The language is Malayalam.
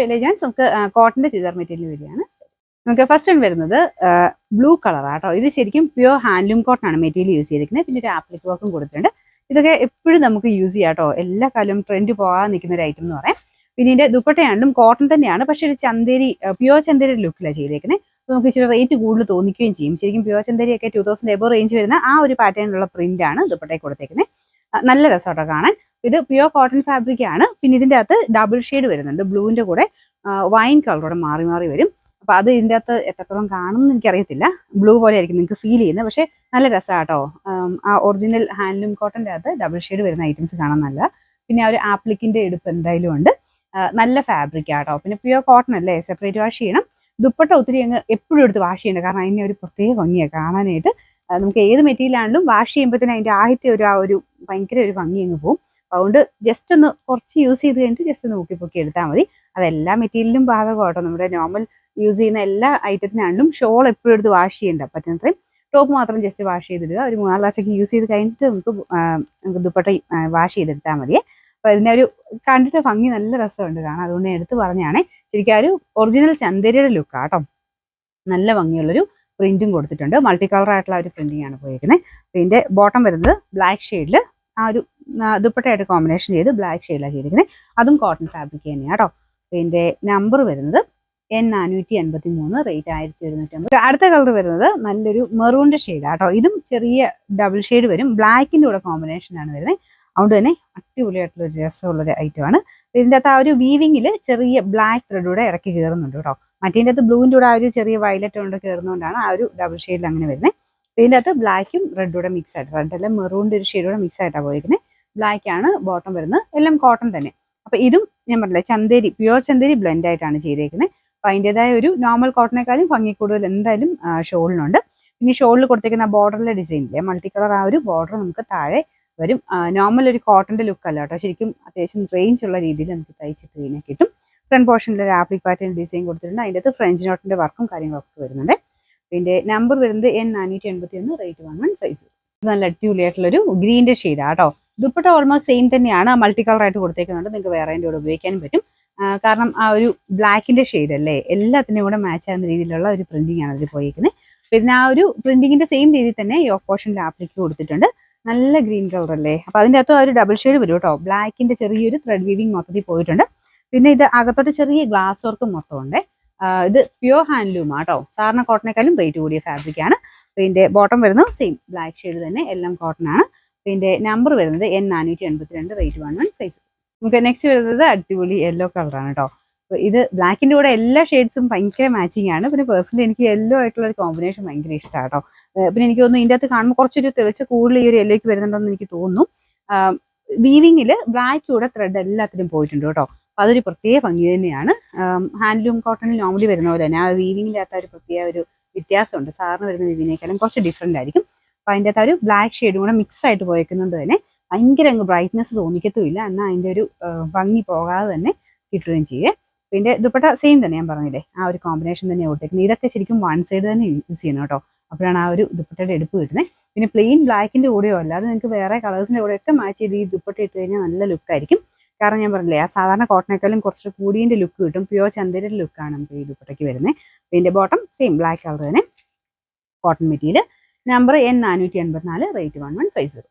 എലഗൻസ് നമുക്ക് കോട്ടന്റെ ചുരിദാർ മെറ്റീരിയൽ വരികയാണ്. നമുക്ക് ഫസ്റ്റ് വരുന്നത് ബ്ലൂ കളറാണ് കേട്ടോ. ഇത് ശരിക്കും പ്യുവർ ഹാൻഡ്ലൂം കോട്ടൺ ആണ് മെറ്റീരിയൽ യൂസ് ചെയ്തിരിക്കുന്നത്. പിന്നെ ഒരു ആപ്ലിക് വർക്കും കൊടുത്തിട്ടുണ്ട്. ഇതൊക്കെ എപ്പോഴും നമുക്ക് യൂസ് ചെയ്യാം കേട്ടോ. എല്ലാ കാലവും ട്രെൻഡ് പോകാൻ നിൽക്കുന്ന ഒരു ഐറ്റം എന്ന് പറയാം. പിന്നെ ഇതിന്റെ ദുപ്പട്ടയാണെങ്കിലും കോട്ടൺ തന്നെയാണ്, പക്ഷെ ഒരു ചന്തേരി പ്യുവർ ചന്തേരി ലുക്കിലാണ് ചെയ്തേക്കുന്നത്. നമുക്ക് ഇച്ചിരി റേറ്റ് കൂടുതൽ തോന്നിക്കുകയും ചെയ്യും. ശരിക്കും പ്യുവർ ചന്തേരിയൊക്കെ 2000 എബോ റേഞ്ച് വരുന്ന ആ ഒരു പാറ്റേണിലുള്ള പ്രിന്റ് ആണ് ദുപ്പട്ടയിൽ കൊടുത്തേക്കുന്നത്. നല്ല രസമായിട്ടോ കാണാൻ. ഇത് പ്യുവർ കോട്ടൺ ഫാബ്രിക് ആണ്. പിന്നെ ഇതിന്റെ അകത്ത് ഡബിൾ ഷെയ്ഡ് വരുന്നുണ്ട്. ബ്ലൂവിന്റെ കൂടെ വൈൻ കളറോടെ മാറി മാറി വരും. അപ്പൊ അത് ഇതിന്റെ അകത്ത് എത്രത്തോളം കാണുമെന്ന് എനിക്കറിയത്തില്ല. ബ്ലൂ പോലെ ആയിരിക്കും നിങ്ങൾക്ക് ഫീൽ ചെയ്യുന്നത്, പക്ഷെ നല്ല രസമാട്ടോ. ആ ഒറിജിനൽ ഹാൻഡ്ലൂം കോട്ടന്റെ അകത്ത് ഡബിൾ ഷെയ്ഡ് വരുന്ന ഐറ്റംസ് കാണാൻ നല്ല. പിന്നെ ആ ഒരു ആപ്ലിക്കിന്റെ എടുപ്പ് എന്തായാലും ഉണ്ട്. നല്ല ഫാബ്രിക് ആട്ടോ. പിന്നെ പ്യുവർ കോട്ടൺ അല്ലേ, സെപ്പറേറ്റ് വാഷ് ചെയ്യണം. ദുപ്പട്ട ഒത്തിരി അങ്ങ് എപ്പോഴും എടുത്ത് വാഷ് ചെയ്യണ്ട, കാരണം അതിനെ ഒരു പ്രത്യേക ഭംഗിയാണ് കാണാനായിട്ട്. നമുക്ക് ഏത് മെറ്റീരിയൽ ആണെങ്കിലും വാഷ് ചെയ്യുമ്പോഴത്തേനും അതിന്റെ ആദ്യത്തെ ഒരു ഭയങ്കര ഒരു ഭംഗി അങ്ങ് പോകും. അതുകൊണ്ട് ജസ്റ്റ് ഒന്ന് കുറച്ച് യൂസ് ചെയ്ത് കഴിഞ്ഞിട്ട് ജസ്റ്റ് ഒന്ന് പൊക്കി എടുത്താൽ മതി. അതെല്ലാ മെറ്റീരിയലും ബാധകമാട്ടോ. നമ്മുടെ നോർമൽ യൂസ് ചെയ്യുന്ന എല്ലാ ഐറ്റത്തിനാണെങ്കിലും ഷോൾ എപ്പോഴും എടുത്ത് വാഷ് ചെയ്യേണ്ട, പറ്റുന്നത്രയും ടോപ്പ് മാത്രം ജസ്റ്റ് വാഷ് ചെയ്തിടുക. ഒരു 3-4 പ്രാവശ്യമൊക്കെ യൂസ് ചെയ്ത് കഴിഞ്ഞിട്ട് നമുക്ക് ദുപ്പട്ട വാഷ് ചെയ്തെടുത്താൽ മതിയെ. അപ്പൊ ഇതിന്റെ ഒരു കണ്ടിട്ട് ഭംഗി നല്ല രസമുണ്ട് കാണാൻ. അതുകൊണ്ട് ഞാൻ എടുത്ത് പറഞ്ഞാണേ. ശരിക്കും ആ ഒരു ഒറിജിനൽ ചന്ദേരിയുടെ ലുക്കാട്ടോ. നല്ല ഭംഗിയുള്ളൊരു പ്രിന്റും കൊടുത്തിട്ടുണ്ട്. മൾട്ടി കളർ ആയിട്ടുള്ള ഒരു പ്രിന്റിംഗ് ആണ് പോയിരിക്കുന്നത്. ഇതിന്റെ ബോട്ടം വരുന്നത് ബ്ലാക്ക് ഷെയ്ഡിൽ ആ ഒരു ദുപ്പട്ടയായിട്ട് കോമ്പിനേഷൻ ചെയ്ത് ബ്ലാക്ക് ഷെയ്ഡിലാണ് ചെയ്തിരിക്കുന്നത്. അതും കോട്ടൺ ഫാബ്രിക് തന്നെയാണ് കേട്ടോ. ഇതിന്റെ നമ്പർ വരുന്നത് N483, റേറ്റ് 1750. അടുത്ത കളർ വരുന്നത് നല്ലൊരു മെറൂണിന്റെ ഷെയ്ഡാണ് കേട്ടോ. ഇതും ചെറിയ ഡബിൾ ഷെയ്ഡ് വരും. ബ്ലാക്കിന്റെ കൂടെ കോമ്പിനേഷൻ ആണ് വരുന്നത്. അതുകൊണ്ട് തന്നെ അടിപൊളിയായിട്ടുള്ള ഒരു രസമുള്ളൊരു ഐറ്റമാണ്. ഇതിൻ്റെ അകത്ത് ആ ഒരു വീവിങ്ങിൽ ചെറിയ ബ്ലാക്ക് ത്രെഡ് കൂടെ ഇറക്കി കയറുന്നുണ്ട് കേട്ടോ. മറ്റേതിൻ്റെ അകത്ത് ബ്ലൂവിൻ്റെ കൂടെ ആ ഒരു ചെറിയ വയലറ്റ് കൊണ്ട് കയറുന്നതുകൊണ്ടാണ് ആ ഒരു ഡബിൾ ഷെയ്ഡിൽ അങ്ങനെ വരുന്നത്. ഇതിൻ്റെ അകത്ത് ബ്ലാക്കും റെഡും കൂടെ മിക്സ് ആയിട്ട്, റെഡ് അല്ല മെറൂണിൻ്റെ ഒരു ഷെയ്ഡ് കൂടെ മിക്സ് ആയിട്ടാണ് പോയിരിക്കുന്നത്. ബ്ലാക്ക് ആണ് ബോട്ടം വരുന്നത്. എല്ലാം കോട്ടൺ തന്നെ. അപ്പൊ ഇതും ഞാൻ പറഞ്ഞില്ലേ ചന്തേരി, പ്യുവർ ചന്തേരി ബ്ലെൻഡ് ആയിട്ടാണ് ചെയ്തേക്കുന്നത്. അപ്പൊ അതിൻ്റെതായ ഒരു നോർമൽ കോട്ടണേക്കാളും ഭംഗി കൂടുതൽ എന്തായാലും ഷോളിനുണ്ട്. ഇനി ഷോളിൽ കൊടുത്തേക്കുന്ന ബോർഡറിലെ ഡിസൈനില്ലേ, മൾട്ടി കളർ ആ ഒരു ബോർഡർ നമുക്ക് താഴെ വരും. നോർമൽ ഒരു കോട്ടന്റെ ലുക്ക് അല്ല കേട്ടോ. ശരിക്കും അത്യാവശ്യം റേഞ്ച് ഉള്ള രീതിയിൽ നമുക്ക് തയ്ച്ചിട്ട് കഴിഞ്ഞാൽ കിട്ടും. ഫ്രണ്ട് പോർഷനിൽ ഒരു ആപ്ലിക് പാറ്റേൺ ഡിസൈൻ കൊടുത്തിട്ടുണ്ട്. അതിൻ്റെ അകത്ത് ഫ്രഞ്ച് നോട്ടിന്റെ വർക്കും കാര്യങ്ങളൊക്കെ വരുന്നുണ്ട്. ഇതിന്റെ നമ്പർ വരുന്നത് N481, റേറ്റ് 1150. നല്ല അടിപൊളിയായിട്ടുള്ളൊരു ഗ്രീൻ്റെ ഷെയ്ഡാണ് കേട്ടോ. ദുപ്പട്ട ഓൾമോസ്റ്റ് സെയിം തന്നെയാണ്. മൾട്ടി കളർ ആയിട്ട് കൊടുത്തേക്കുന്നുണ്ട്. നിങ്ങൾക്ക് വേറെ അതിൻ്റെ കൂടെ ഉപയോഗിക്കാനും പറ്റും. കാരണം ആ ഒരു ബ്ലാക്കിന്റെ ഷെയ്ഡ് അല്ലേ, എല്ലാത്തിനും കൂടെ മാച്ച് ആകുന്ന രീതിയിലുള്ള ഒരു പ്രിന്റിംഗ് ആണ് അതിൽ പോയിരിക്കുന്നത്. പിന്നെ ആ ഒരു പ്രിന്റിങ്ങിന്റെ സെയിം രീതിയിൽ തന്നെ യോക്ക് പോർഷനിൽ ആപ്ലിക്ക് കൊടുത്തിട്ടുണ്ട്. നല്ല ഗ്രീൻ കളർ അല്ലേ. അപ്പൊ അതിൻ്റെ അകത്ത് ഒരു ഡബിൾ ഷെയ്ഡ് വരും കേട്ടോ. ബ്ലാക്കിന്റെ ചെറിയൊരു ത്രെഡ് വീവിങ് മൊത്തത്തിൽ പോയിട്ടുണ്ട്. പിന്നെ ഇത് അകത്തോട്ട് ചെറിയ ഗ്ലാസ് വർക്കും മൊത്തം ഉണ്ട്. ഇത് പ്യുവർ ഹാൻഡ്ലൂം ആട്ടോ. സാധാരണ കോട്ടണേക്കാളും റേറ്റ് കൂടിയ ഫാബ്രിക് ആണ്. ഇതിന്റെ ബോട്ടം വരുന്നത് സെയിം ബ്ലാക്ക് ഷെയ്ഡ് തന്നെ, എല്ലാം കോട്ടൺ ആണ്. ഇതിന്റെ നമ്പർ വരുന്നത് N482, റേറ്റ് 1150. നമുക്ക് നെക്സ്റ്റ് വരുന്നത് അടിപൊളി യെല്ലോ കളറാണ് കേട്ടോ. അപ്പോൾ ഇത് ബ്ലാക്കിന്റെ കൂടെ എല്ലാ ഷെയ്ഡ്സും ഭയങ്കര മാച്ചിങ് ആണ്. പിന്നെ പേഴ്സണലി എനിക്ക് യെല്ലോ ആയിട്ടുള്ള ഒരു കോമ്പിനേഷൻ ഭയങ്കര ഇഷ്ടമാണ് കേട്ടോ. പിന്നെ എനിക്ക് തോന്നുന്നു ഇതിൻ്റെ അകത്ത് കാണുമ്പോൾ കുറച്ചൊരു തെളിച്ച കൂടുതൽ ഈ ഒരു യെല്ലോയ്ക്ക് വരുന്നുണ്ടെന്ന് എനിക്ക് തോന്നുന്നു. വീവിങ്ങിൽ ബ്ലാക്ക് കൂടെ ത്രെഡ് എല്ലാത്തിനും പോയിട്ടുണ്ട് കേട്ടോ. അതൊരു പ്രത്യേക ഭംഗി തന്നെയാണ്. ഹാൻഡ്ലൂം കോട്ടണിൽ നോർമലി വരുന്ന പോലെ തന്നെ ആ വീവിങ്ങിൻ്റെ അകത്ത് ഒരു പ്രത്യേക ഒരു വ്യത്യാസമുണ്ട്. സാറിന് വരുന്ന വീവിനേക്കാളും കുറച്ച് ഡിഫറെൻ്റ് ആയിരിക്കും. അപ്പോൾ അതിൻ്റെ അകത്ത് ഒരു ബ്ലാക്ക് ഷെയ്ഡും കൂടെ മിക്സ് ആയിട്ട് പോയേക്കുന്നത് തന്നെ ഭയങ്കര അങ്ങ് ബ്രൈറ്റ്നെസ് തോന്നിക്കത്തുമില്ല. എന്നാൽ അതിൻ്റെ ഒരു ഭംഗി പോകാതെ തന്നെ കിട്ടുകയും ചെയ്യേ. പിന്നെ ദുപ്പട്ട സെയിം തന്നെ, ഞാൻ പറഞ്ഞില്ലേ ആ ഒരു കോമ്പിനേഷൻ തന്നെ കൊടുത്തേക്കുന്നത്. ഇതൊക്കെ ശരിക്കും വൺ സൈഡ് തന്നെ യൂസ് ചെയ്യുന്നത് കേട്ടോ. അപ്പോഴാണ് ആ ഒരു ദുപ്പട്ടയുടെ എടുപ്പ് കിട്ടുന്നത്. പിന്നെ പ്ലെയിൻ ബ്ലാക്കിന്റെ കൂടെയോ അല്ലാതെ നിങ്ങൾക്ക് വേറെ കളേഴ്സിന്റെ കൂടെ ഒക്കെ മാച്ച് ചെയ്ത് ഈ ദുപ്പട്ട ഇട്ട് കഴിഞ്ഞാൽ നല്ല ലുക്കായിരിക്കും. കാരണം ഞാൻ പറഞ്ഞില്ലേ ആ സാധാരണ കോട്ടണേക്കാളും കുറച്ച് കൂടിയതിന്റെ ലുക്ക് കിട്ടും. പ്യുവർ ചന്ദേരിയുടെ ലുക്കാണ് നമുക്ക് ഈ ദുപ്പട്ടയ്ക്ക് വരുന്നത്. ഇതിന്റെ ബോട്ടം സെയിം ബ്ലാക്ക് കളർ തന്നെ, cotton material. Number N484, rate 1150.